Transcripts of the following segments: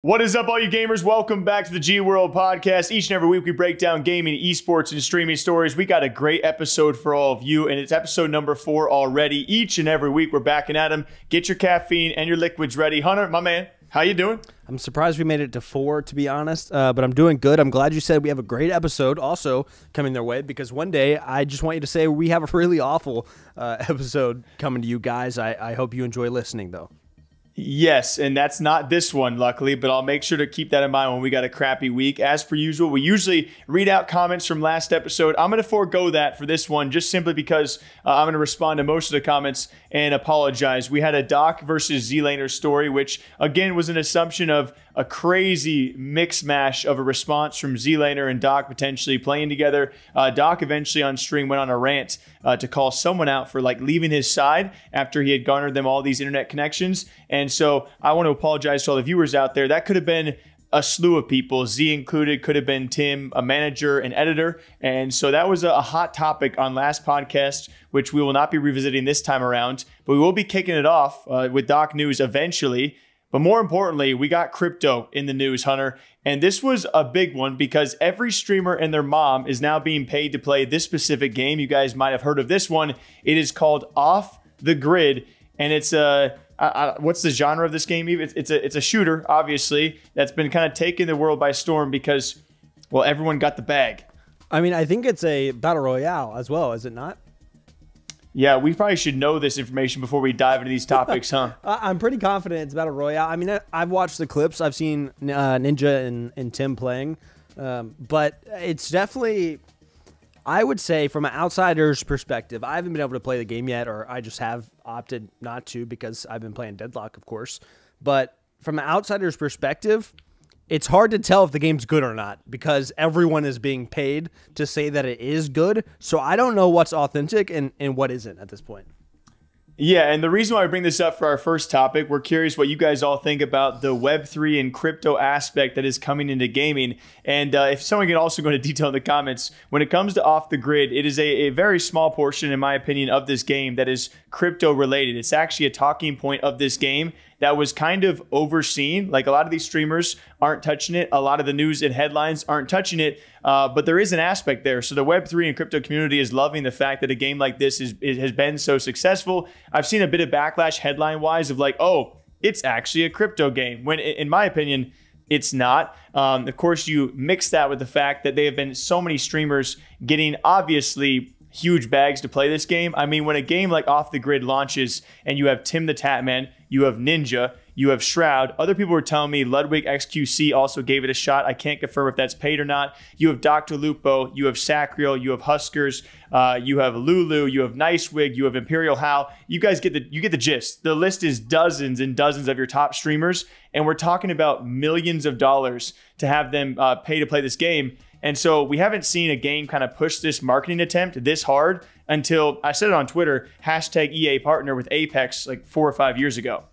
What is up, all you gamers? Welcome back to the GWRLD podcast. Each and every week, we break down gaming, esports, and streaming stories. We got a great episode for all of you, and it's episode number 4 already. Each and every week, we're backing at them. Get your caffeine and your liquids ready. Hunter, my man, how you doing? I'm surprised we made it to 4, to be honest, but I'm doing good. I'm glad you said we have a great episode also coming their way, because one day, I just want you to say we have a really awful episode coming to you guys. I hope you enjoy listening, though. Yes, and that's not this one, luckily, but I'll make sure to keep that in mind when we got a crappy week. As per usual, we usually read out comments from last episode. I'm going to forego that for this one, just simply because I'm going to respond to most of the comments and apologize. We had a Doc versus Z-Laner story, which, again, was an assumption of a crazy mix mash of a response from Z-Laner and Doc potentially playing together. Doc eventually on stream went on a rant to call someone out for leaving his side after he had garnered them all these internet connections. And so I want to apologize to all the viewers out there. That could have been a slew of people, Z included, could have been Tim, a manager, an editor. And so that was a hot topic on last podcast, which we will not be revisiting this time around, but we will be kicking it off with Doc News eventually. But more importantly, we got crypto in the news, Hunter. And this was a big one because every streamer and their mom is now being paid to play this specific game. You guys might have heard of this one. It is called Off the Grid. And it's what's the genre of this game even? It's a shooter, obviously, that's been kind of taking the world by storm because, well, everyone got the bag. I mean, I think it's a battle royale as well, is it not? Yeah, we probably should know this information before we dive into these topics, huh? I'm pretty confident it's battle royale. I mean, I've watched the clips. I've seen Ninja and Tim playing, but it's definitely, I would say, from an outsider's perspective, I haven't been able to play the game yet, or I just have opted not to because I've been playing Deadlock, of course. But from an outsider's perspective, it's hard to tell if the game's good or not because everyone is being paid to say that it is good. So I don't know what's authentic and what isn't at this point. Yeah, and the reason why I bring this up for our first topic, we're curious what you guys all think about the Web3 and crypto aspect that is coming into gaming. And if someone can also go into detail in the comments, when it comes to Off the Grid, it is a very small portion, in my opinion, of this game that is crypto related. It's actually a talking point of this game that was kind of overseen. Like, a lot of these streamers aren't touching it. A lot of the news and headlines aren't touching it. But there is an aspect there. So the Web3 and crypto community is loving the fact that a game like this has been so successful. I've seen a bit of backlash headline-wise of like, oh, it's actually a crypto game. When, in my opinion, it's not. Of course, you mix that with the fact that there have been so many streamers getting obviously huge bags to play this game. I mean, when a game like Off the Grid launches and you have Tim the Tatman, you have Ninja, you have Shroud. Other people were telling me Ludwig XQC also gave it a shot. I can't confirm if that's paid or not. You have Dr. Lupo, you have Sacriel, you have Huskers, you have Lulu, you have Nicewig, you have Imperial Hal. You guys get the gist. The list is dozens and dozens of your top streamers, and we're talking about millions of dollars to have them pay to play this game. And so we haven't seen a game kind of push this marketing attempt this hard until, I said it on Twitter, hashtag EA partner with Apex like 4 or 5 years ago.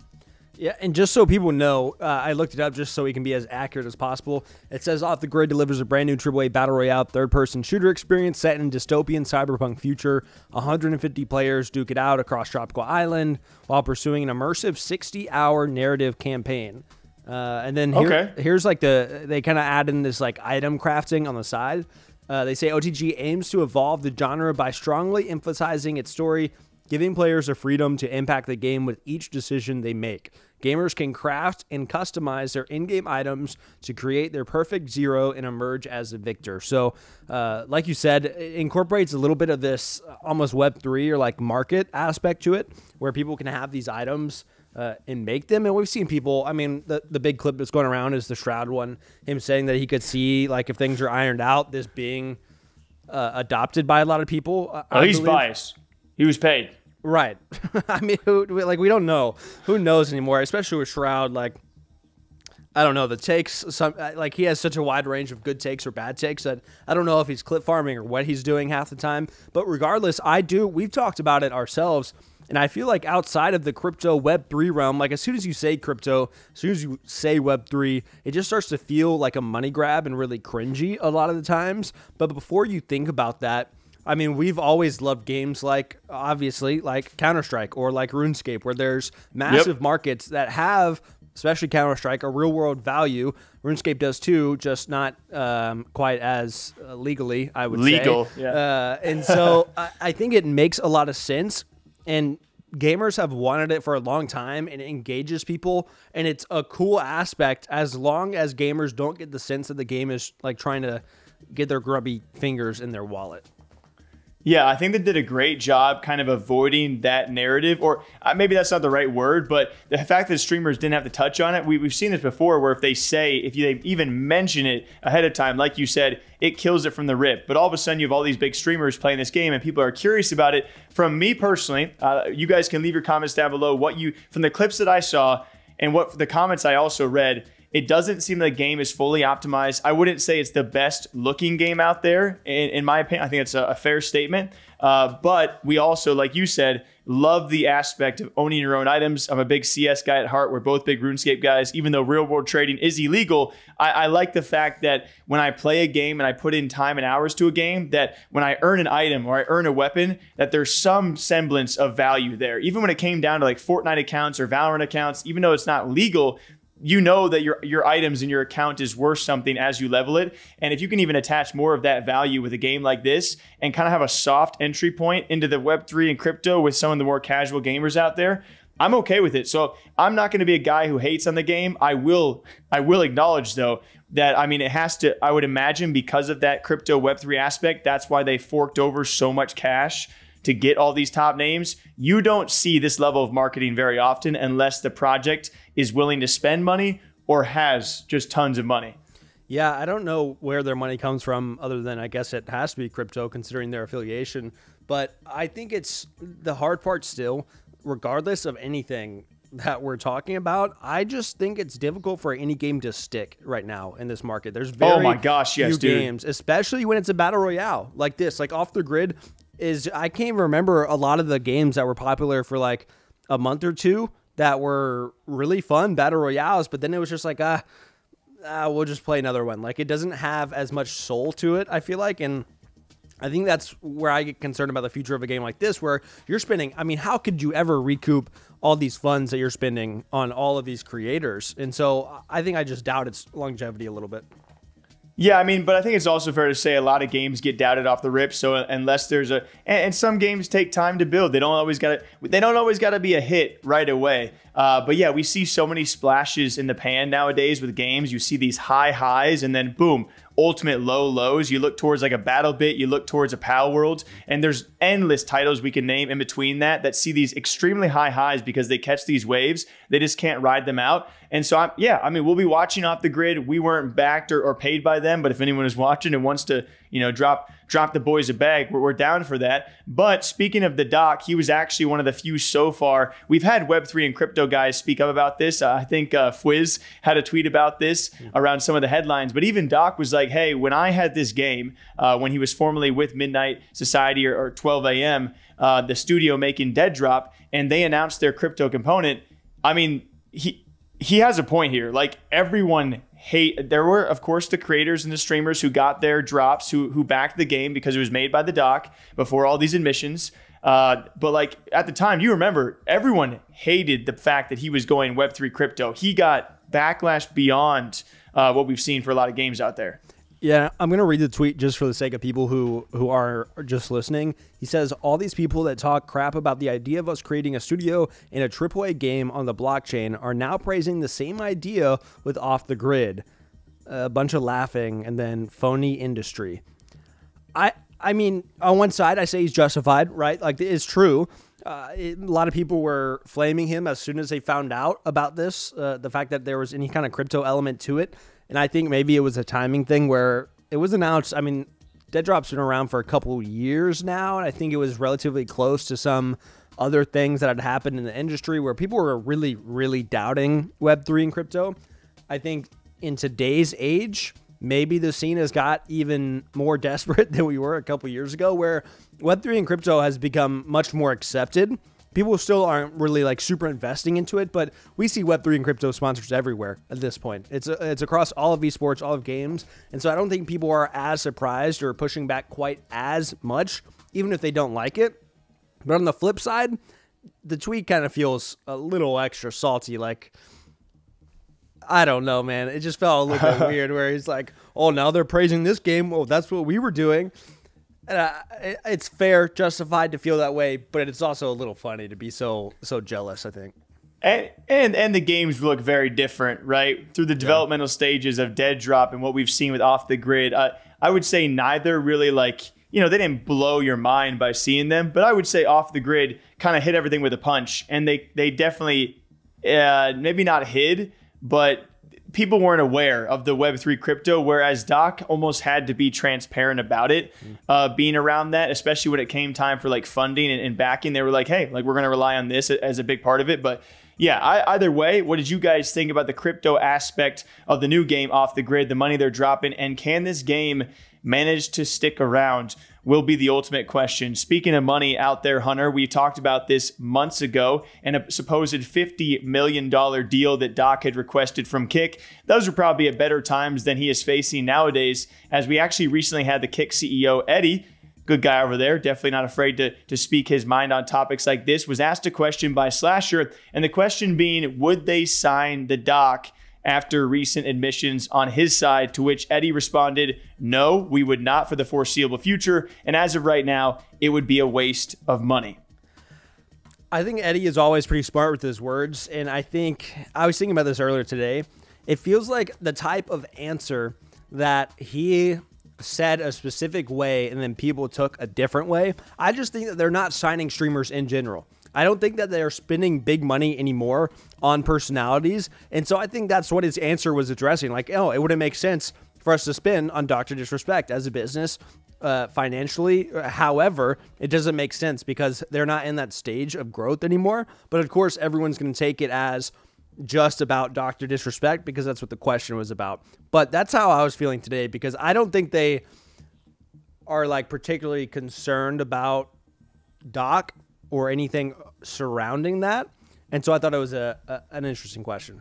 Yeah, and just so people know, I looked it up just so we can be as accurate as possible. It says Off the Grid delivers a brand new AAA battle royale third-person shooter experience set in dystopian cyberpunk future. 150 players duke it out across Tropical Island while pursuing an immersive 60-hour narrative campaign. And then here's like they kind of add in this like item crafting on the side. They say OTG aims to evolve the genre by strongly emphasizing its story, giving players the freedom to impact the game with each decision they make. Gamers can craft and customize their in-game items to create their perfect zero and emerge as the victor. So, like you said, it incorporates a little bit of this almost Web3 or like market aspect to it, where people can have these items and make them. And we've seen people, I mean, the big clip that's going around is the Shroud one, him saying that he could see, like, if things are ironed out, this being adopted by a lot of people. Oh, he's biased. He was paid. Right. I mean, we don't know. Who knows anymore, especially with Shroud. Like, I don't know. The takes, like, he has such a wide range of good takes or bad takes that I don't know if he's clip farming or what he's doing half the time. But regardless, we've talked about it ourselves. And I feel like outside of the crypto Web3 realm, like as soon as you say crypto, as soon as you say Web3, it just starts to feel like a money grab and really cringy a lot of the times. But before you think about that, I mean, we've always loved games like, obviously, like Counter-Strike or like RuneScape, where there's massive markets that have especially Counter-Strike, a real-world value. RuneScape does too, just not quite as legally, I would say. Legal, yeah. And so I think it makes a lot of sense, and gamers have wanted it for a long time, and it engages people, and it's a cool aspect as long as gamers don't get the sense that the game is like trying to get their grubby fingers in their wallet. Yeah, I think they did a great job kind of avoiding that narrative, or maybe that's not the right word, but the fact that streamers didn't have to touch on it, we've seen this before where if they even mention it ahead of time, like you said, it kills it from the rip. But all of a sudden you have all these big streamers playing this game and people are curious about it. From me personally, you guys can leave your comments down below from the clips that I saw and what the comments I also read. It doesn't seem the game is fully optimized. I wouldn't say it's the best looking game out there. In my opinion, I think it's a fair statement. But we also, like you said, love the aspect of owning your own items. I'm a big CS guy at heart. We're both big RuneScape guys. Even though real world trading is illegal, I like the fact that when I play a game and I put in time and hours to a game, that when I earn an item or I earn a weapon, that there's some semblance of value there. Even when it came down to like Fortnite accounts or Valorant accounts, even though it's not legal, you know that your items in your account is worth something as you level it. And if you can even attach more of that value with a game like this and kind of have a soft entry point into the Web3 and crypto with some of the more casual gamers out there, I'm okay with it. So I'm not going to be a guy who hates on the game. I will acknowledge though that, I mean, it has to, I would imagine because of that crypto Web3 aspect, that's why they forked over so much cash to get all these top names. You don't see this level of marketing very often unless the project is willing to spend money or has just tons of money. Yeah, I don't know where their money comes from other than I guess it has to be crypto considering their affiliation. But I think it's the hard part still, regardless of anything that we're talking about, I just think it's difficult for any game to stick right now in this market. There's very oh my gosh, yes, few dude. games, especially when it's a battle royale like this, like Off the Grid. I can't remember a lot of the games that were popular for like a month or two that were really fun battle royales, but then it was just like, we'll just play another one. Like it doesn't have as much soul to it, I feel like. And I think that's where I get concerned about the future of a game like this, where you're spending, I mean, how could you ever recoup all these funds that you're spending on all of these creators? And so I think I just doubt its longevity a little bit. Yeah, I mean, but I think it's also fair to say a lot of games get doubted off the rip. So unless there's and some games take time to build. They don't always got to be a hit right away. But yeah, we see so many splashes in the pan nowadays with games. You see these high highs and then boom, ultimate low lows. You look towards like a BattleBit, you look towards a Pal World, and there's endless titles we can name in between that see these extremely high highs because they catch these waves. They just can't ride them out. And so, I mean, we'll be watching Off the Grid. We weren't backed or paid by them, but if anyone is watching and wants to, you know, drop the boys a bag, we're down for that. But speaking of the doc, he was actually one of the few so far. We've had Web3 and crypto guys speak up about this. I think Fwiz had a tweet about this around some of the headlines. But even Doc was like, hey, when I had this game, when he was formerly with Midnight Society or 12 a.m., the studio making Dead Drop, and they announced their crypto component, I mean, he has a point here. Like everyone there were, of course, the creators and the streamers who got their drops, who backed the game because it was made by the doc before all these admissions. But like at the time, you remember, everyone hated the fact that he was going Web3 crypto. He got backlash beyond what we've seen for a lot of games out there. Yeah, I'm going to read the tweet just for the sake of people who are just listening. He says, all these people that talk crap about the idea of us creating a studio and a AAA game on the blockchain are now praising the same idea with Off the Grid. A bunch of laughing and then phony industry. I mean, on one side, I say he's justified, right? Like, it's true. A lot of people were flaming him as soon as they found out about this, the fact that there was any kind of crypto element to it. And I think maybe it was a timing thing where it was announced. I mean, Dead Drop's been around for a couple years now, and I think it was relatively close to some other things that had happened in the industry where people were really, really doubting Web3 and crypto. I think in today's age, maybe the scene has got even more desperate than we were a couple years ago, where Web3 and crypto has become much more accepted. People still aren't really like super investing into it, but we see Web3 and crypto sponsors everywhere at this point. It's across all of esports, all of games. And so I don't think people are as surprised or pushing back quite as much, even if they don't like it. But on the flip side, the tweet kind of feels a little extra salty. Like, I don't know, man. It just felt a little bit weird where he's like, oh, now they're praising this game. Well, that's what we were doing. And it's fair, justified to feel that way, but it's also a little funny to be so jealous, I think. And the games look very different, right? Through the developmental stages of Dead Drop and what we've seen with Off the Grid, I would say neither really like, you know, they didn't blow your mind by seeing them, but I would say Off the Grid kind of hit everything with a punch. And they definitely, maybe not hid, but people weren't aware of the Web3 crypto, whereas Doc almost had to be transparent about it, being around that, especially when it came time for like funding and backing. They were like, hey, like we're going to rely on this as a big part of it. But yeah, either way, what did you guys think about the crypto aspect of the new game Off the Grid, the money they're dropping, and can this game manage to stick around will be the ultimate question. Speaking of money out there, Hunter, we talked about this months ago and a supposed $50 million deal that Doc had requested from Kick. Those are probably at better times than he is facing nowadays, as we actually recently had the Kick CEO, Eddie, good guy over there, definitely not afraid to speak his mind on topics like this, was asked a question by Slasher, and the question being, would they sign the Doc after recent admissions on his side, to which Eddie responded, no, we would not for the foreseeable future, and as of right now, it would be a waste of money. I think Eddie is always pretty smart with his words, and I think, I was thinking about this earlier today, it feels like the type of answer that he said a specific way and then people took a different way. I just think that they're not signing streamers in general. I don't think that they're spending big money anymore on personalities. And so I think that's what his answer was addressing. Like, oh, it wouldn't make sense for us to spend on Dr. Disrespect as a business financially. However, it doesn't make sense because they're not in that stage of growth anymore. But of course, everyone's going to take it as just about Dr. Disrespect because that's what the question was about. But that's how I was feeling today, because I don't think they are like particularly concerned about Doc or anything surrounding that. And so I thought it was an interesting question.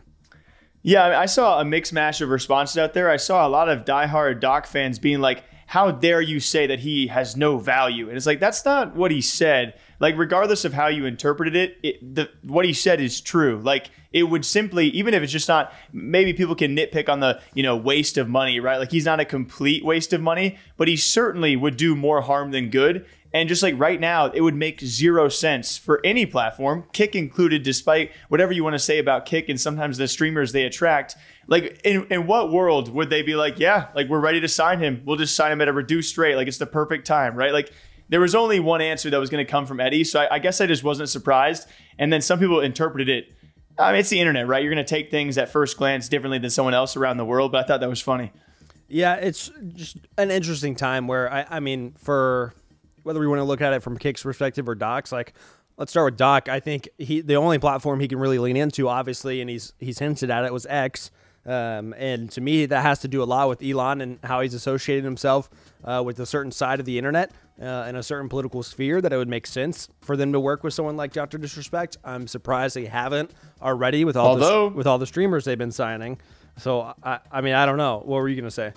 Yeah, I saw a mixed mash of responses out there. I saw a lot of diehard Doc fans being like, how dare you say that he has no value? And it's like, that's not what he said. Like, regardless of how you interpreted it, what he said is true. Like, it would simply, even if it's just not, maybe people can nitpick on the, you know, waste of money, right? Like, he's not a complete waste of money, but he certainly would do more harm than good. And just like right now, it would make 0 sense for any platform, Kick included, despite whatever you want to say about Kick and sometimes the streamers they attract. Like, in what world would they be like, yeah, like we're ready to sign him. We'll just sign him at a reduced rate. Like, it's the perfect time, right? Like, there was only one answer that was going to come from Eddie. So I guess I just wasn't surprised. And then some people interpreted it. I mean, it's the internet, right? You're going to take things at first glance differently than someone else around the world. But I thought that was funny. Yeah, it's just an interesting time where, I mean, for whether we want to look at it from Kick's perspective or Doc's, like, let's start with Doc. I think the only platform he can really lean into, obviously, and he's hinted at it, was X. And to me, that has to do a lot with Elon and how he's associated himself with a certain side of the internet and a certain political sphere, that it would make sense for them to work with someone like Dr. Disrespect. I'm surprised they haven't already with all the streamers they've been signing. So, I mean, I don't know. What were you going to say?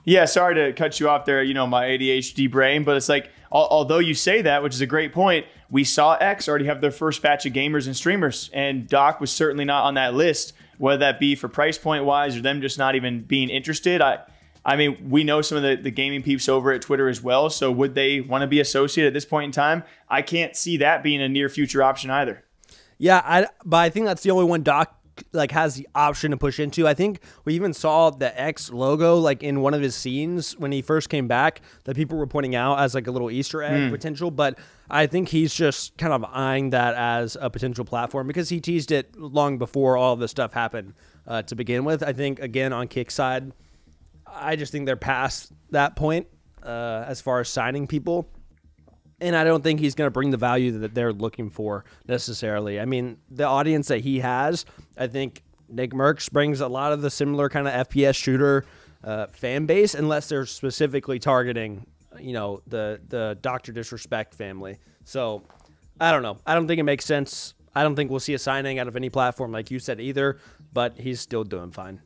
Yeah, sorry to cut you off there, you know, my ADHD brain, but it's like, although you say that, which is a great point, we saw X already have their first batch of gamers and streamers, and Doc was certainly not on that list, whether that be for price point wise or them just not even being interested. I mean, we know some of the gaming peeps over at Twitter as well, so would they want to be associated at this point in time? I can't see that being a near future option either. Yeah, but I think that's the only one Doc like has the option to push into. I think we even saw the X logo like in one of his scenes when he first came back that people were pointing out as like a little Easter egg potential, but I think he's just kind of eyeing that as a potential platform because he teased it long before all of this stuff happened to begin with. I think, again, on Kick's side, I just think they're past that point as far as signing people. And I don't think he's going to bring the value that they're looking for necessarily. I mean, the audience that he has, I think Nick Merckx brings a lot of the similar kind of FPS shooter fan base, unless they're specifically targeting, you know, the Dr. Disrespect family. So I don't know. I don't think it makes sense. I don't think we'll see a signing out of any platform like you said either, but he's still doing fine.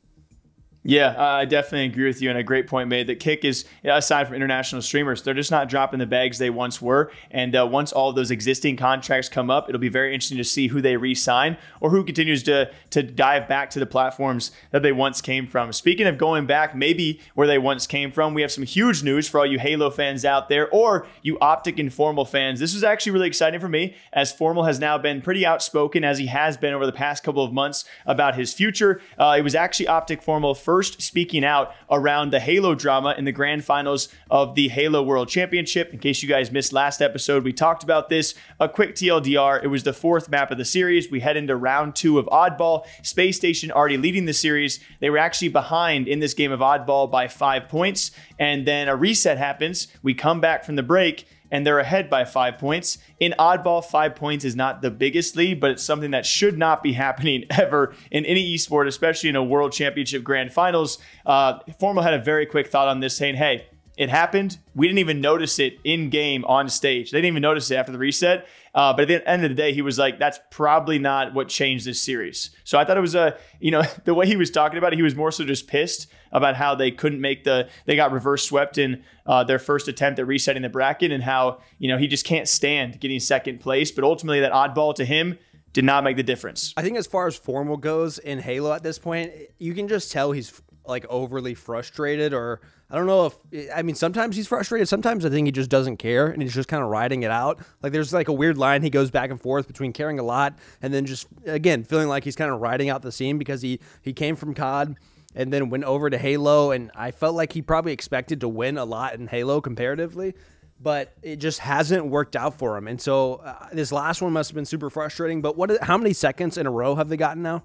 Yeah, I definitely agree with you, and a great point made. That Kick is, aside from international streamers, they're just not dropping the bags they once were. And once all of those existing contracts come up, it'll be very interesting to see who they re-sign or who continues to dive back to the platforms that they once came from. Speaking of going back, maybe where they once came from, we have some huge news for all you Halo fans out there, or you Optic and Formal fans. This was actually really exciting for me, as Formal has now been pretty outspoken, as he has been over the past couple of months, about his future. It was actually Optic Formal first speaking out around the Halo drama in the grand finals of the Halo World Championship. In case you guys missed last episode, we talked about this. A quick TLDR, it was the 4th map of the series. We head into round 2 of Oddball. Space Station already leading the series. They were actually behind in this game of Oddball by 5 points. And then a reset happens. We come back from the break, and they're ahead by 5 points. In Oddball, 5 points is not the biggest lead, but it's something that should not be happening ever in any esport, especially in a World Championship Grand Finals. Formal had a very quick thought on this, saying, hey, it happened. We didn't even notice it in-game on stage. They didn't even notice it after the reset. But at the end of the day, he was like, that's probably not what changed this series. So I thought it was the way he was talking about it, he was more so just pissed about how they couldn't make they got reverse swept in their first attempt at resetting the bracket, and how, he just can't stand getting second place. But ultimately that Oddball to him did not make the difference. I think as far as Formal goes in Halo at this point, you can just tell he's like overly frustrated, or I don't know if, sometimes he's frustrated. Sometimes I think he just doesn't care and he's just kind of riding it out. Like there's like a weird line he goes back and forth between caring a lot and then just, again, feeling like he's kind of riding out the scene, because he came from COD and then went over to Halo. And I felt like he probably expected to win a lot in Halo comparatively, but it just hasn't worked out for him. And so this last one must have been super frustrating. But how many seconds in a row have they gotten now?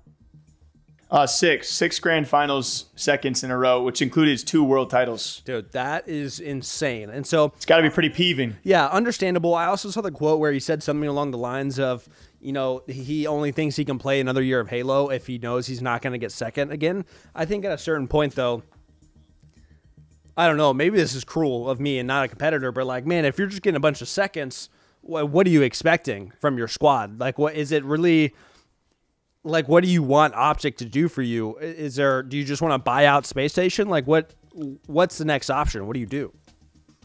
Six grand finals seconds in a row, which included 2 world titles. Dude, that is insane. And so it's got to be pretty peeving. Yeah, understandable. I also saw the quote where he said something along the lines of, he only thinks he can play another year of Halo if he knows he's not going to get second again. I think at a certain point, though, I don't know, maybe this is cruel of me and not a competitor, but like, man, if you're just getting a bunch of seconds, what are you expecting from your squad? Like, what is it really? Like, what do you want Optic to do for you? Do you just want to buy out Space Station? Like, what's the next option? What do you do?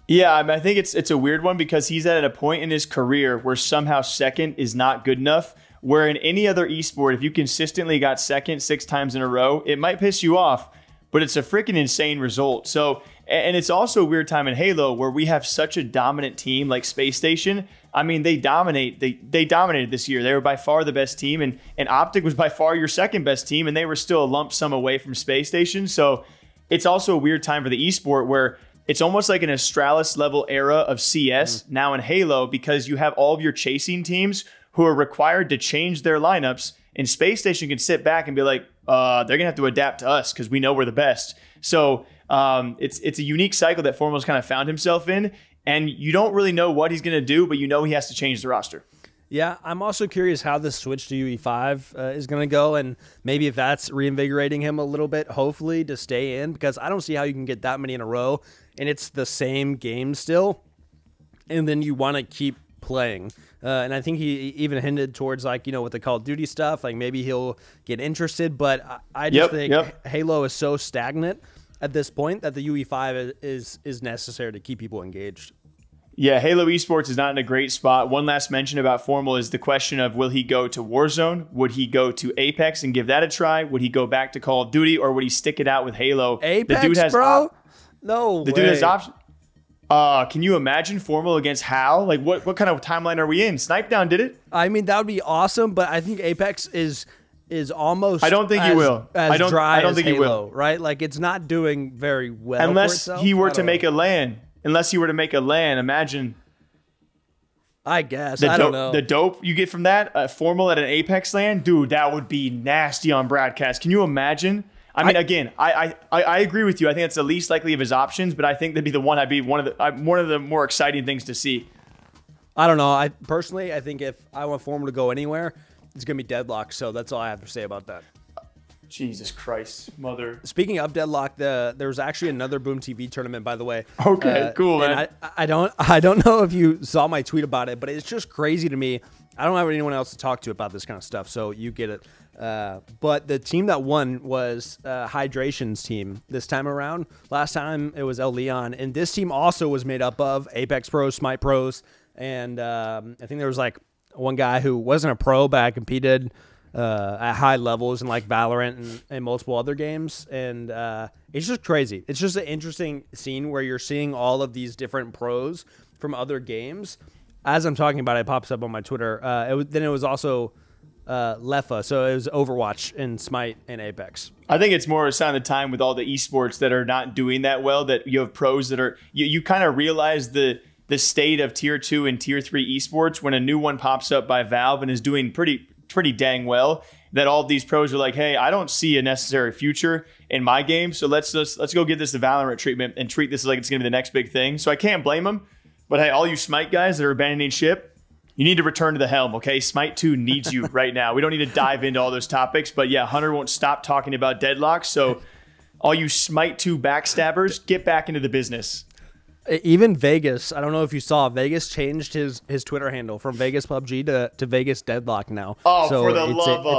Yeah, I think it's a weird one, because he's at a point in his career where somehow second is not good enough, where in any other esport, if you consistently got second 6 times in a row, it might piss you off, but it's a freaking insane result. So, and it's also a weird time in Halo where we have such a dominant team like Space Station. They dominate. They dominated this year. They were by far the best team, and Optic was by far your second best team, and they were still a lump sum away from Space Station. So it's also a weird time for the esport, where it's almost like an Astralis level era of CS now in Halo, because you have all of your chasing teams who are required to change their lineups, and Space Station can sit back and be like, they're gonna have to adapt to us because we know we're the best. So it's a unique cycle that Formal's kind of found himself in. And you don't really know what he's going to do, but he has to change the roster. Yeah, I'm also curious how this switch to UE5 is going to go, and maybe if that's reinvigorating him a little bit, hopefully, to stay in, because I don't see how you can get that many in a row, and it's the same game still, and then you want to keep playing. And I think he even hinted towards, like, with the Call of Duty stuff, like maybe he'll get interested, but I just think Halo is so stagnant at this point that the UE5 is necessary to keep people engaged. Yeah, Halo Esports is not in a great spot. One last mention about Formal is the question of, will he go to Warzone? Would he go to Apex and give that a try? Would he go back to Call of Duty, or would he stick it out with Halo? Apex, the dude has bro? No The way. dude has options. Can you imagine Formal against Hal? Like, what kind of timeline are we in? Snipedown did it. That would be awesome, but I think Apex is almost. I don't think he will. I don't think he will. Right? Like, it's not doing very well. Unless he were to make a LAN. Unless he were to make a LAN, imagine. I guess. I don't know. The dope you get from that, Formal at an Apex LAN, dude, that would be nasty on broadcast. Can you imagine? Again, I agree with you. I think it's the least likely of his options, but I think that'd be one of the more exciting things to see. I don't know. I think if I want Formal to go anywhere, it's going to be Deadlock, so that's all I have to say about that. Jesus Christ, mother. Speaking of Deadlock, there was actually another Boom TV tournament, by the way. Okay, cool, man. I don't know if you saw my tweet about it, but it's just crazy to me I don't have anyone else to talk to about this kind of stuff, so you get it. But the team that won was Hydration's team this time around. Last time it was El Leon, and this team also was made up of Apex Pros, Smite Pros, and I think there was like one guy who wasn't a pro, but I competed at high levels in like Valorant and multiple other games, and it's just crazy. It's just an interesting scene where you're seeing all of these different pros from other games. As I'm talking about it, pops up on my Twitter. Then it was also Lefa, so it was Overwatch and Smite and Apex. I think it's more a sign of the time with all the esports that are not doing that well, that you have pros that are, you kind of realize the state of tier 2 and tier 3 esports when a new one pops up by Valve and is doing pretty dang well, that all of these pros are like, hey, I don't see a necessary future in my game, so let's go get this the Valorant treatment and treat this like it's going to be the next big thing. So I can't blame them. But hey, all you Smite guys that are abandoning ship, you need to return to the helm, okay? Smite 2 needs you right now. We don't need to dive into all those topics, but yeah, Hunter won't stop talking about Deadlock. So all you Smite 2 backstabbers, get back into the business. Even Vegas, I don't know if you saw, Vegas changed his Twitter handle from Vegas PUBG to Vegas Deadlock now. Oh, so for the love of...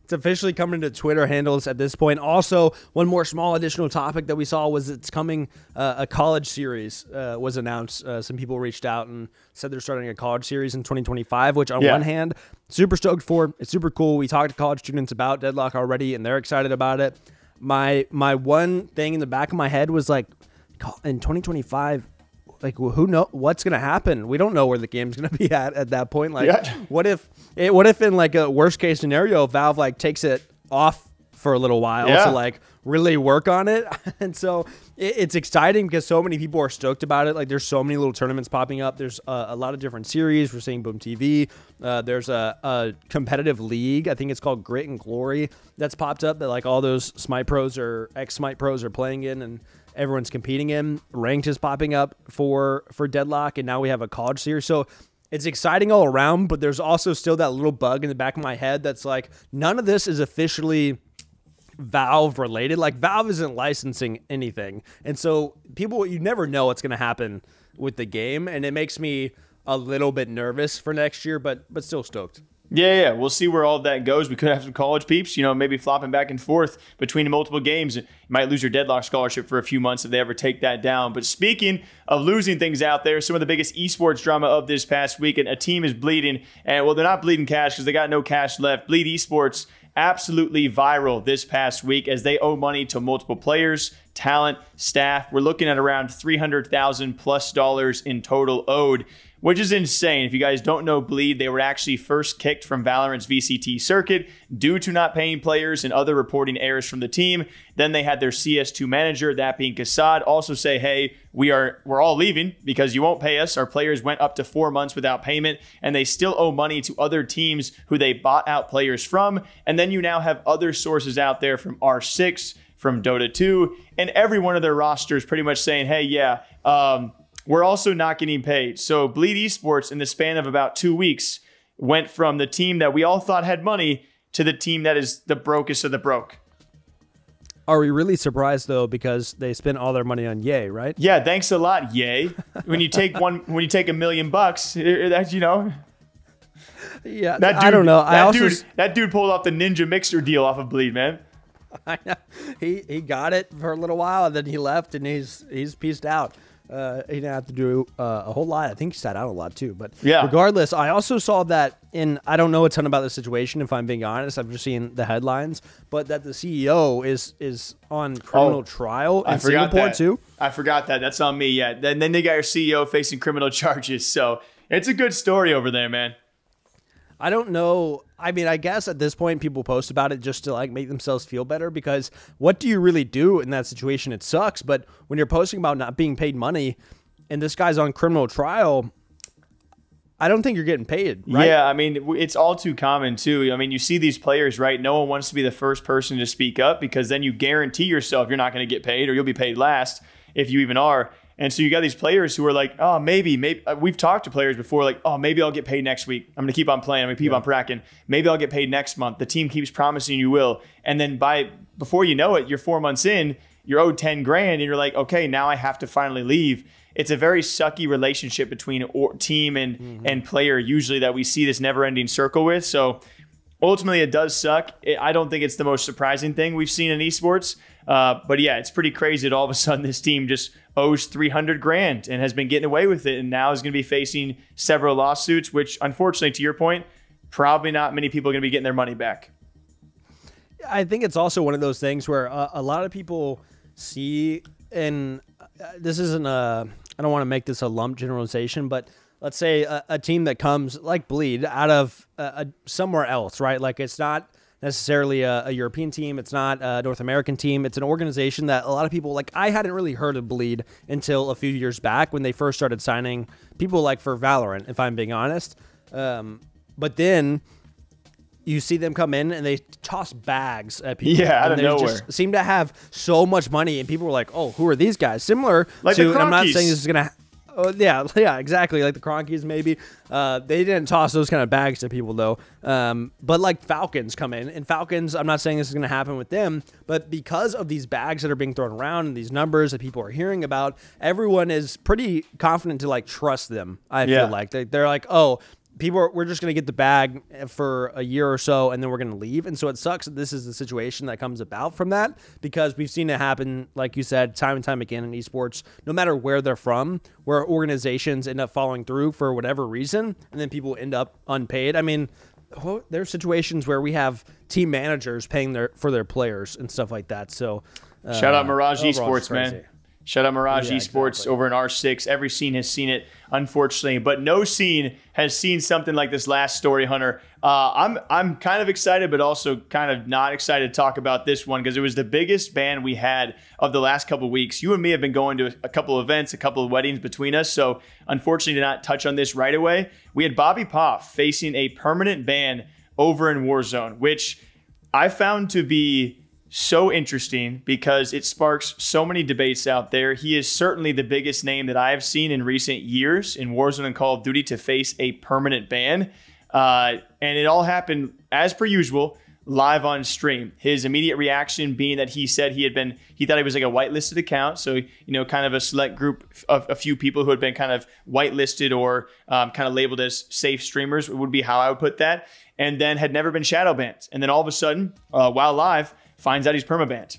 It's officially coming to Twitter handles at this point. Also, one more small additional topic that we saw was it's coming. A college series was announced. Some people reached out and said they're starting a college series in 2025, which on one hand, super stoked for. It's super cool. We talked to college students about Deadlock already, and they're excited about it. My one thing in the back of my head was like, in 2025, like, who know what's gonna happen? We don't know where the game's gonna be at that point. Like, what if in like a worst case scenario, Valve like takes it off for a little while to like really work on it? And so it's exciting because so many people are stoked about it. Like, there's so many little tournaments popping up. There's a lot of different series. We're seeing Boom TV. There's a competitive league. I think it's called Grit and Glory that's popped up that like all those Smite pros or ex-Smite pros are playing in, and everyone's competing in. Ranked is popping up for Deadlock, and now we have a college series. So it's exciting all around, but there's also still that little bug in the back of my head that's like, none of this is officially Valve related. Like, Valve isn't licensing anything. And so you never know what's going to happen with the game, and it makes me a little bit nervous for next year, but still stoked. Yeah, we'll see where all of that goes. We could have some college peeps, maybe flopping back and forth between multiple games. You might lose your Deadlock scholarship for a few months if they ever take that down. But speaking of losing things out there, some of the biggest esports drama of this past weekend, a team is bleeding. And, well, they're not bleeding cash because they got no cash left. Bleed Esports, absolutely viral this past week as they owe money to multiple players, talent, staff. We're looking at around $300,000+ in total owed, which is insane. If you guys don't know Bleed, they were actually first kicked from Valorant's VCT circuit due to not paying players and other reporting errors from the team. Then they had their CS2 manager, that being Kassad, also say, hey, we're all leaving because you won't pay us. Our players went up to 4 months without payment, and they still owe money to other teams who they bought out players from. And then you now have other sources out there from R6, from Dota 2, and every one of their rosters pretty much saying, hey, we're also not getting paid. So Bleed Esports, in the span of about 2 weeks, went from the team that we all thought had money to the team that is the brokest of the broke. Are we really surprised though, because they spent all their money on Yay, right? Yeah, thanks a lot, Yay. when you take $1 million, that's Yeah, I don't know. That dude pulled off the Ninja Mixer deal off of Bleed, man. I know. He got it for a little while, and then he left, and he's peaced out. He didn't have to do a whole lot. I think he sat out a lot too. But regardless, I also saw that I don't know a ton about the situation, if I'm being honest. I've just seen the headlines, but that the CEO is on criminal trial in Singapore too. I forgot that. That's on me. Yeah. Then they got your CEO facing criminal charges. So it's a good story over there, man. I don't know. I mean, I guess at this point people post about it just to like make themselves feel better, because what do you really do in that situation? It sucks. But when you're posting about not being paid money and this guy's on criminal trial, I don't think you're getting paid, right? Yeah, I mean, it's all too common too. I mean, you see these players, right? No one wants to be the first person to speak up, because then you guarantee yourself you're not going to get paid, or you'll be paid last if you even are. And so you got these players who are like, oh, maybe. We've talked to players before, like, oh, maybe I'll get paid next week. I'm going to keep on playing. I'm going to keep on pracking. Maybe I'll get paid next month. The team keeps promising you will. And then before you know it, you're 4 months in you're owed 10 grand and you're like, okay, now I have to finally leave. It's a very sucky relationship between team and player usually that we see this never-ending circle with. So ultimately, it does suck. I don't think it's the most surprising thing we've seen in esports. But yeah, it's pretty crazy that all of a sudden this team just owes 300 grand and has been getting away with it, and now is going to be facing several lawsuits, which unfortunately, to your point, probably not many people are going to be getting their money back. I think it's also one of those things where a lot of people see, and this isn't I don't want to make this a lump generalization, but let's say a team that comes like Bleed out of somewhere else, right? Like it's not necessarily a European team. It's not a North American team. It's an organization that a lot of people, like I hadn't really heard of Bleed until a few years back when they first started signing people like for Valorant, if I'm being honest. But then you see them come in and they toss bags at people. Yeah, out of nowhere. Just seem to have so much money, and people were like, "Oh, who are these guys?" Similar like to, the I'm not Cronkies. saying this is gonna. Oh, yeah, exactly. Like the Cronkies, maybe. They didn't toss those kind of bags to people, though. But like Falcons come in, and Falcons, I'm not saying this is going to happen with them, but because of these bags that are being thrown around and these numbers that people are hearing about, everyone is pretty confident to like trust them. I feel like they're like, oh, we're just going to get the bag for a year or so, and then we're going to leave. And so it sucks that this is the situation that comes about from that, because we've seen it happen, like you said, time and time again in esports, no matter where they're from, where organizations end up following through for whatever reason, and then people end up unpaid. I mean, there's situations where we have team managers paying for their players and stuff like that. So shout out Mirage Esports, man. Shout out Mirage Esports exactly. over in R6. Every scene has seen it, unfortunately, but no scene has seen something like this last story, Hunter. I'm kind of excited, but also kind of not excited to talk about this one because it was the biggest ban we had of the last couple of weeks. You and me have been going to a couple of events, a couple of weddings between us, so unfortunately did not touch on this right away. We had BobbyPoff facing a permanent ban over in Warzone, which I found to be so interesting because it sparks so many debates out there. He is certainly the biggest name that I have seen in recent years in Warzone and Call of Duty to face a permanent ban. And it all happened, as per usual, live on stream. His immediate reaction being that he said he thought he was like a whitelisted account. So, you know, kind of a select group of a few people who had been kind of whitelisted or kind of labeled as safe streamers would be how I would put that. And then had never been shadow banned. And then all of a sudden, while live, finds out he's permabanned.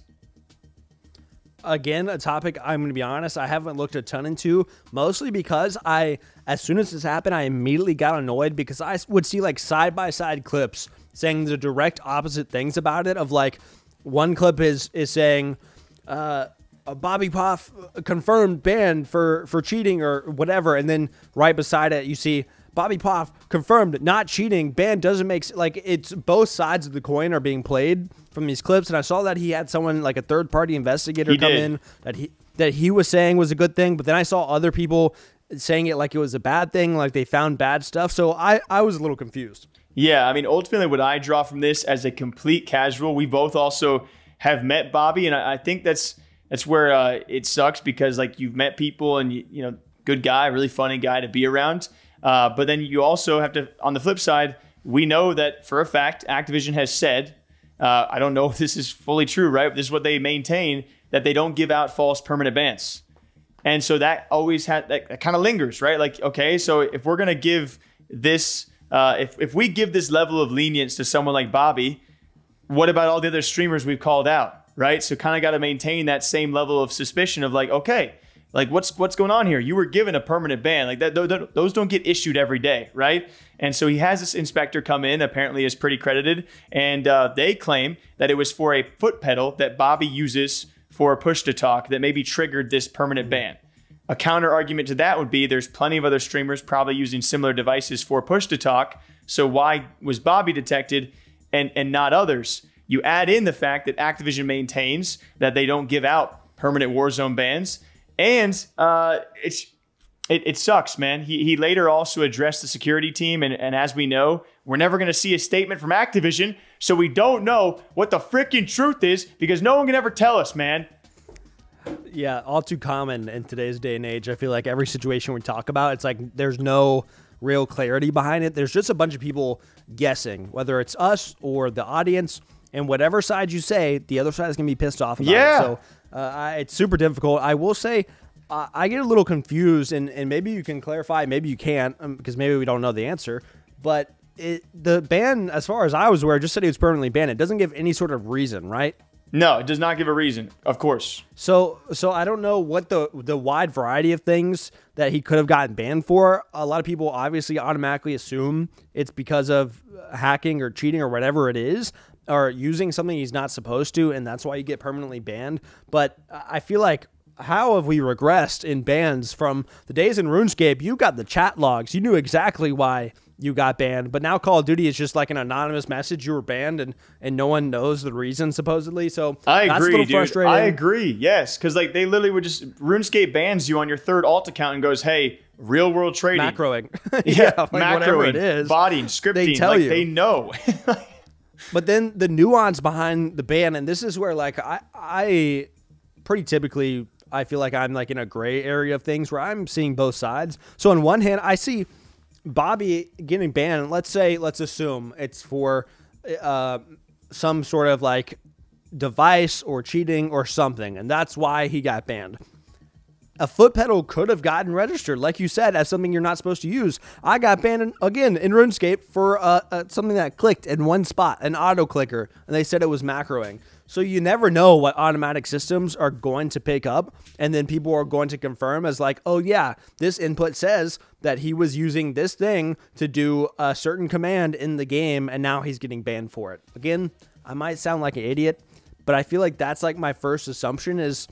Again, a topic I'm going to be honest, I haven't looked a ton into, mostly because as soon as this happened, I immediately got annoyed because I would see like side-by-side clips saying the direct opposite things about it. Of like, one clip is saying, BobbyPoff confirmed ban for cheating or whatever, and then right beside it you see BobbyPoff confirmed not cheating, ban doesn't make, like, it's both sides of the coin are being played from these clips. And I saw that he had someone like a third-party investigator come in that he was saying was a good thing, but then I saw other people saying it like it was a bad thing, like they found bad stuff. So I was a little confused. Yeah, I mean, ultimately what I draw from this as a complete casual, we both also have met Bobby, and I think that's where it sucks because like you've met people and you know, good guy, really funny guy to be around. But then you also have to, on the flip side, we know that for a fact, Activision has said, I don't know if this is fully true, right? But this is what they maintain, that they don't give out false permanent bans. And so that always that kind of lingers, right? Like, okay, so if we're going to give this, if we give this level of lenience to someone like Bobby, what about all the other streamers we've called out, right? So kind of got to maintain that same level of suspicion of like, okay, like what's going on here? You were given a permanent ban. Like that, those don't get issued every day, right? And so he has this inspector come in, apparently is pretty credited, and they claim that it was for a foot pedal that Bobby uses for a push-to-talk that maybe triggered this permanent ban. A counter argument to that would be there's plenty of other streamers probably using similar devices for push-to-talk, so why was Bobby detected and not others? You add in the fact that Activision maintains that they don't give out permanent Warzone bans, and it sucks, man. He later also addressed the security team, and as we know, we're never going to see a statement from Activision, so we don't know what the freaking truth is because no one can ever tell us, man. Yeah, all too common in today's day and age. I feel like every situation we talk about, it's like there's no real clarity behind it. There's just a bunch of people guessing, whether it's us or the audience. And whatever side you say, the other side is going to be pissed off about Yeah. it. So it's super difficult. I will say I get a little confused, and maybe you can clarify, maybe you can't, because maybe we don't know the answer. But the ban, as far as I was aware, just said he was permanently banned. It doesn't give any sort of reason, right? No, it does not give a reason, of course. So I don't know what the wide variety of things that he could have gotten banned for. A lot of people obviously automatically assume it's because of hacking or cheating or whatever it is, or using something he's not supposed to, and that's why you get permanently banned. But I feel like, how have we regressed in bans from the days in RuneScape? You got the chat logs. You knew exactly why you got banned. But now Call of Duty is just like an anonymous message. You were banned, and no one knows the reason, supposedly. So I that's agree, a little dude. frustrating. I agree, yes. Because like they literally would just, RuneScape bans you on your third alt account and goes, hey, real world trading. Macroing. Yeah, like macroing, whatever it is. botting, scripting. They tell like, you. They know. But then the nuance behind the ban, and this is where like I pretty typically, I feel like I'm like in a gray area of things where I'm seeing both sides. So on one hand, I see Bobby getting banned. Let's assume it's for some sort of like device or cheating or something, and that's why he got banned. A foot pedal could have gotten registered, like you said, as something you're not supposed to use. I got banned again in RuneScape for something that clicked in one spot, an auto clicker, and they said it was macroing. So you never know what automatic systems are going to pick up, and then people are going to confirm as like, oh yeah, this input says that he was using this thing to do a certain command in the game, and now he's getting banned for it. Again, I might sound like an idiot, but I feel like that's like my first assumption is,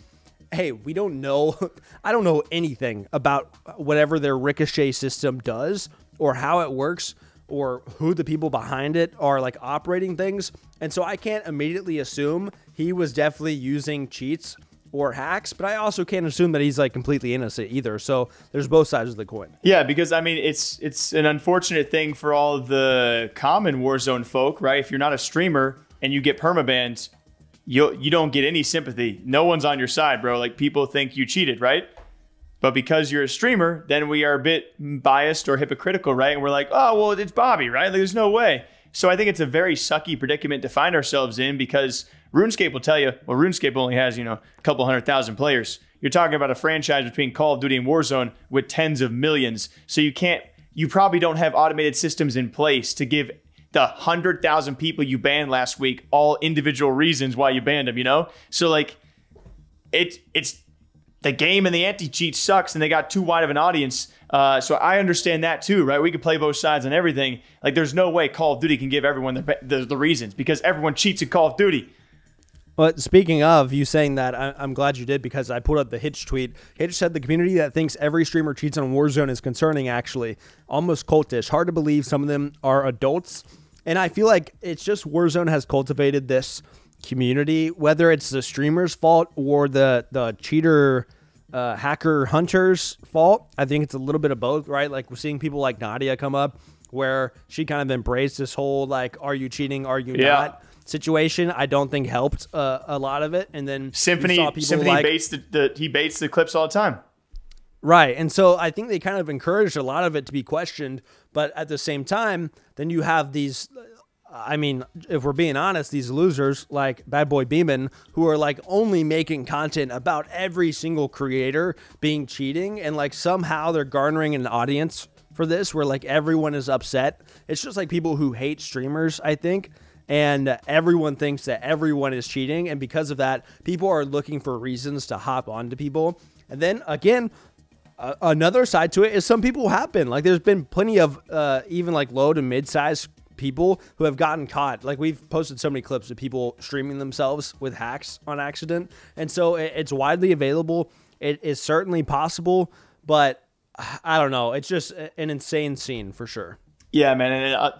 hey, we don't know. I don't know anything about whatever their ricochet system does or how it works or who the people behind it are like operating things. And so I can't immediately assume he was definitely using cheats or hacks, but I also can't assume that he's like completely innocent either. So there's both sides of the coin. Yeah, because I mean, it's an unfortunate thing for all the common Warzone folk, right? If you're not a streamer and you get permabans, you don't get any sympathy. No one's on your side, bro. Like, people think you cheated, right? But because you're a streamer, then we are a bit biased or hypocritical, right? And we're like, oh, well, it's Bobby, right? Like, there's no way. So I think it's a very sucky predicament to find ourselves in, because RuneScape will tell you, well, RuneScape only has, a couple 100,000 players. You're talking about a franchise between Call of Duty and Warzone with tens of millions. So you probably don't have automated systems in place to give the 100,000 people you banned last week all individual reasons why you banned them, So like, it's the game, and the anti-cheat sucks, and they got too wide of an audience. So I understand that too, right? We could play both sides on everything. Like, there's no way Call of Duty can give everyone the reasons, because everyone cheats at Call of Duty. But speaking of you saying that, I'm glad you did, because I pulled up the Hitch tweet. Hitch said the community that thinks every streamer cheats on Warzone is concerning, actually. Almost cultish. Hard to believe some of them are adults. And I feel like it's just Warzone has cultivated this community, whether it's the streamer's fault or the cheater hacker hunter's fault. I think it's a little bit of both, right? Like, we're seeing people like Nadia come up, where she kind of embraced this whole like, are you cheating, are you not situation. I don't think helped a lot of it. And then Symphony like, baits the clips all the time. Right. And so I think they kind of encouraged a lot of it to be questioned. But at the same time, then you have these, I mean, if we're being honest, these losers like Bad Boy Beeman, who are like only making content about every single creator being cheating, and like somehow they're garnering an audience for this where like everyone is upset. It's just like people who hate streamers, I think. And everyone thinks that everyone is cheating. And because of that, people are looking for reasons to hop onto people. And then again, another side to it is some people have been. Like, there's been plenty of even like low to mid-size people who have gotten caught. Like, we've posted so many clips of people streaming themselves with hacks on accident. And so it's widely available. It is certainly possible, but I don't know. It's just an insane scene for sure. Yeah, man. And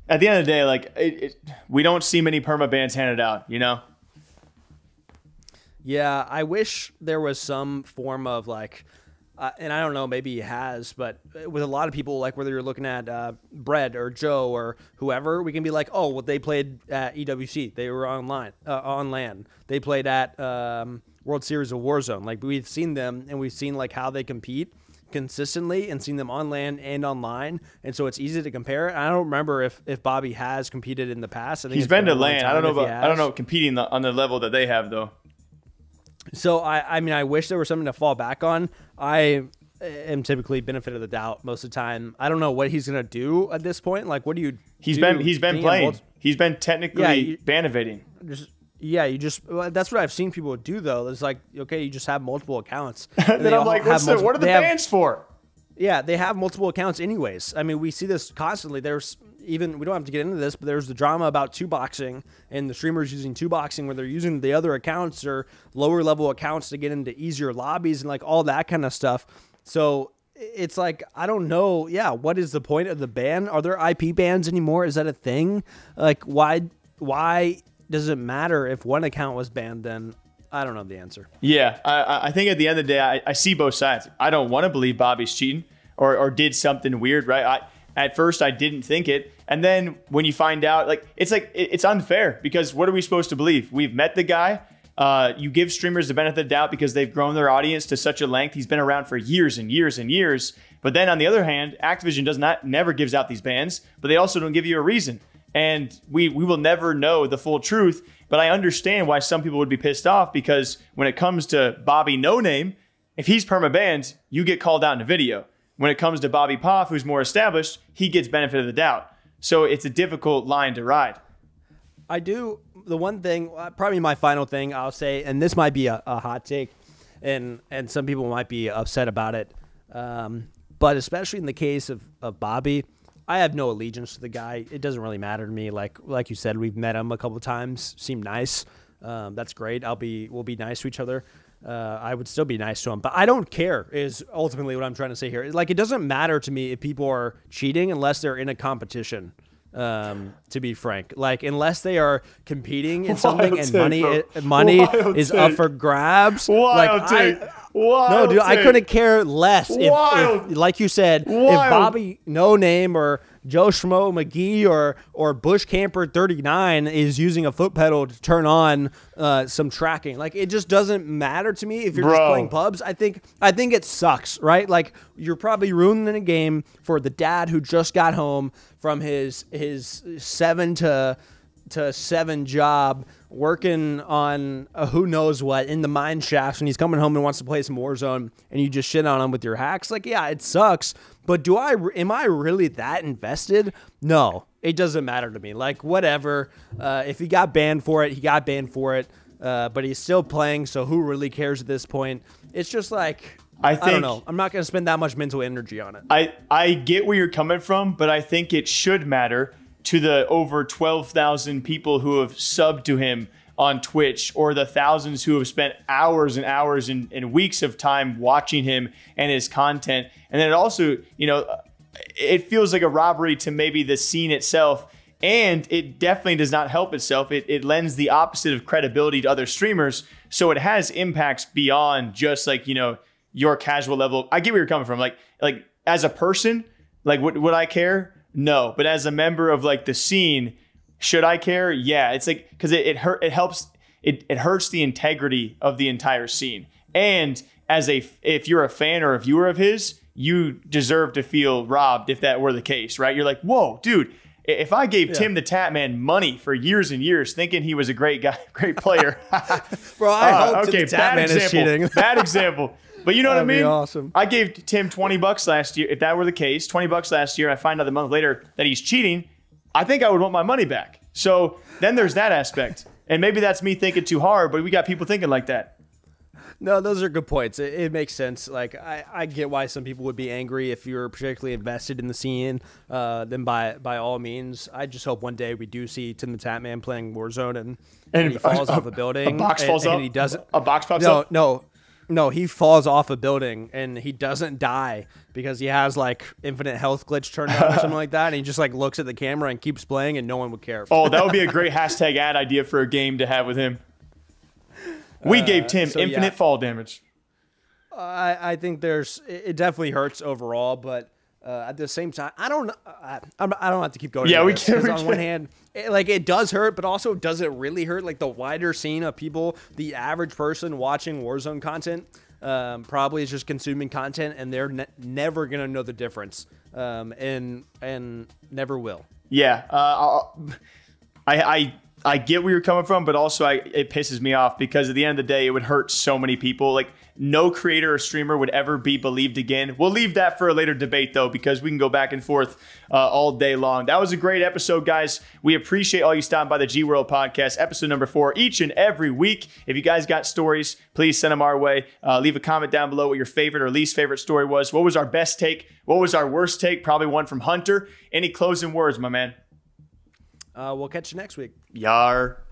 at the end of the day, like, we don't see many perma bans handed out, Yeah, I wish there was some form of like, and I don't know, maybe he has, but with a lot of people, like whether you're looking at Brett or Joe or whoever, we can be like, oh, well, they played at EWC. They were on LAN. They played at World Series of Warzone. Like, we've seen them, and we've seen like how they compete. consistently and seen them on LAN and online, and so it's easy to compare. I don't remember if Bobby has competed in the past. I think he's been to LAN. I don't know competing on the level that they have though. So I mean, I wish there was something to fall back on. I am typically benefit of the doubt most of the time. I don't know what he's gonna do at this point. Like, what do you? He's been playing. He's been technically ban evading. That's what I've seen people do though. It's like, okay, you just have multiple accounts. And then I'm like, what are the bans for? Yeah, they have multiple accounts anyways. I mean, we see this constantly. There's even, we don't have to get into this, but there's the drama about two-boxing and the streamers using two-boxing where they're using the other accounts or lower level accounts to get into easier lobbies and like all that kind of stuff. So it's like, I don't know. Yeah, what is the point of the ban? Are there IP bans anymore? Is that a thing? Like, why does it matter if one account was banned then? I don't know the answer. Yeah, I think at the end of the day, I see both sides. I don't want to believe Bobby's cheating or did something weird, right? At first, I didn't think it. And then when you find out, it's unfair because what are we supposed to believe? We've met the guy. You give streamers the benefit of the doubt because they've grown their audience to such a length. He's been around for years and years and years. But then on the other hand, Activision never gives out these bans, but they also don't give you a reason. And we will never know the full truth. But I understand why some people would be pissed off because when it comes to Bobby No Name, if he's perma-banned, you get called out in a video. When it comes to BobbyPoff, who's more established, he gets benefit of the doubt. So it's a difficult line to ride. The one thing, probably my final thing I'll say, and this might be a hot take, and some people might be upset about it, but especially in the case of Bobby, I have no allegiance to the guy. It doesn't really matter to me. Like you said, we've met him a couple of times. Seemed nice. That's great. We'll be nice to each other. I would still be nice to him, but I don't care is ultimately what I'm trying to say here. Like, it doesn't matter to me if people are cheating unless they're in a competition. To be frank, like unless they are competing in something and money is up for grabs. No, dude, I couldn't care less if like you said, if Bobby No Name or Joe Schmo McGee or Bush Camper 39 is using a foot pedal to turn on some tracking. Like, it just doesn't matter to me if you're just playing pubs. I think it sucks, right? Like, you're probably ruining a game for the dad who just got home from his 7 to 7 job working on who knows what in the mine shafts, and he's coming home and wants to play some Warzone, and you just shit on him with your hacks. Like, yeah, it sucks, but am I really that invested? No, it doesn't matter to me. Like, whatever. If he got banned for it, he got banned for it, but he's still playing, so who really cares at this point? It's just like, I don't know. I'm not going to spend that much mental energy on it. I get where you're coming from, but I think it should matter to the over 12,000 people who have subbed to him on Twitch, or the thousands who have spent hours and hours and weeks of time watching him and his content. And then it also, it feels like a robbery to maybe the scene itself, and it definitely does not help itself. It lends the opposite of credibility to other streamers. So it has impacts beyond just like, your casual level. I get where you're coming from. Like as a person, like would I care? No, but as a member of like the scene, should I care? Yeah, it's like, because it hurts the integrity of the entire scene. And if you're a fan or a viewer of his, you deserve to feel robbed if that were the case, right? You're like, whoa, dude, if I gave Tim the Tatman money for years and years thinking he was a great guy, great player. Bro, I hope Tim the Tatman is cheating. Bad example. But you know what I mean? Awesome. I gave Tim $20 last year. If that were the case, $20 last year, I find out a month later that he's cheating, I think I would want my money back. So then there's that aspect. And maybe that's me thinking too hard, but we got people thinking like that. No, those are good points. It makes sense. Like, I get why some people would be angry if you're particularly invested in the scene. Then by all means, I just hope one day we do see Tim the Tatman playing Warzone and he falls off a building. A box falls up? And he doesn't. A box pops up? No, he falls off a building and he doesn't die because he has like infinite health glitch turned on or something like that. And he just like looks at the camera and keeps playing and no one would care. Oh, that would be a great hashtag ad idea for a game to have with him. We gave Tim infinite fall damage. I think it definitely hurts overall, but at the same time, I don't have to keep going. Yeah, we can. On one hand, it does hurt, but also does it really hurt? Like the wider scene of people, the average person watching Warzone content, probably is just consuming content, and they're never gonna know the difference, and never will. Yeah, I get where you're coming from, but also it pisses me off because at the end of the day, it would hurt so many people. Like, no creator or streamer would ever be believed again. We'll leave that for a later debate, though, because we can go back and forth all day long. That was a great episode, guys. We appreciate all you stopping by the GWRLD podcast, episode number 4, each and every week. If you guys got stories, please send them our way. Leave a comment down below what your favorite or least favorite story was. What was our best take? What was our worst take? Probably one from Hunter. Any closing words, my man? We'll catch you next week. Yar.